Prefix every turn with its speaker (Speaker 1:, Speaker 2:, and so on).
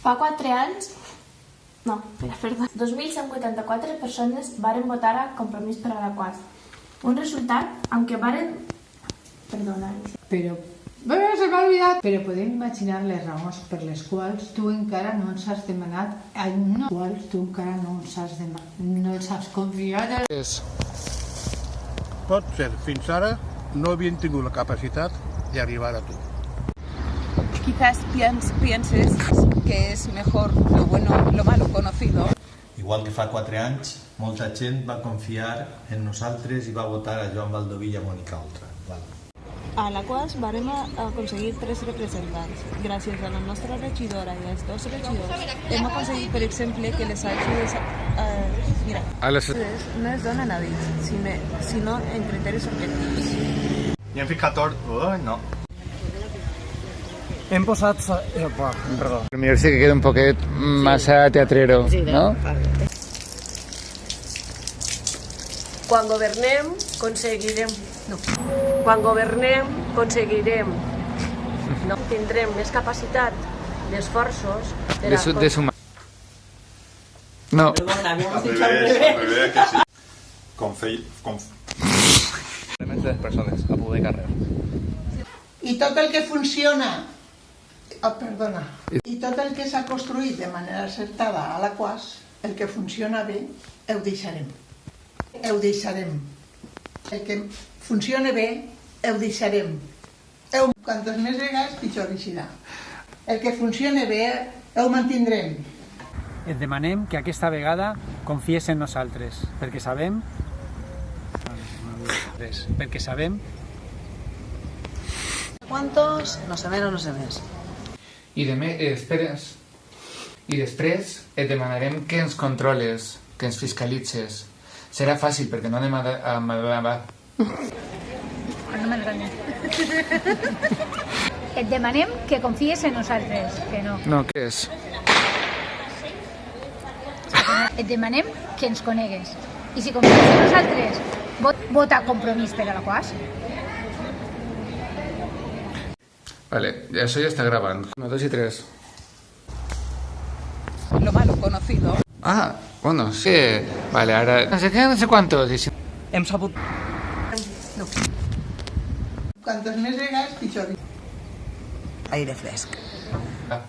Speaker 1: Fa 4 anys... No, perdó. 2.184 persones varen votar a Compromís per Alaquàs. Un resultat amb què varen... Perdona.
Speaker 2: Però... se m'ha oblidat! Però podem imaginar les raons per les quals tu encara no ens has demanat... no els has confiat...
Speaker 3: Pot ser, fins ara no havien tingut la capacitat d'arribar a tu.
Speaker 4: Quizás pienses que es mejor lo bueno, lo malo conocido.
Speaker 5: Igual que fa 4 anys, molta gent va confiar en nosaltres i va votar a Joan Baldoví i a Mònica Oltra.
Speaker 6: A Alaquàs vam aconseguir 3 representants. Gràcies a la nostra regidora i als 2 regidors hem aconseguit, per exemple, que les ajudes no es donen a dins, sinó en criteris objectius.
Speaker 5: I hem ficat no.
Speaker 7: Hem posat... Perdó. Potser sí que queda un poquet massa teatrero, no?
Speaker 8: Quan governem, aconseguirem... No. Quan governem, aconseguirem... No. Tindrem més capacitat d'esforços...
Speaker 7: De sumar. No.
Speaker 5: Al revés que sí.
Speaker 9: De les persones, a poder carrer.
Speaker 10: I tot el que funciona... I tot el que s'ha construït de manera acertada a Alaquàs, el que funciona bé, ho deixarem. Ho deixarem. El que funciona bé, ho deixarem. Quantes més vegades, pitjor serà. El que funciona bé, ho mantindrem.
Speaker 7: Et demanem que aquesta vegada confies en nosaltres, perquè sabem...
Speaker 4: ¿Cuántos? No sé menos, no sé més.
Speaker 7: I després et demanarem que ens controles, que ens fiscalitzes. Serà fàcil perquè no anem a...
Speaker 11: No m'enganyes. Et demanem que confies en nosaltres, que no.
Speaker 7: No, què és?
Speaker 11: Et demanem que ens conegues. I si confies en nosaltres, vota Compromís per Alaquàs.
Speaker 7: Vale, eso ya está grabando. 1, 2 y 3.
Speaker 4: Lo malo conocido.
Speaker 7: Ah, bueno, sí. Vale, ahora... No sé qué, no sé cuántos.
Speaker 4: Hem sabut...
Speaker 10: No. Quantes més vegades, pitjor.
Speaker 4: Aire fresc.
Speaker 7: Ah.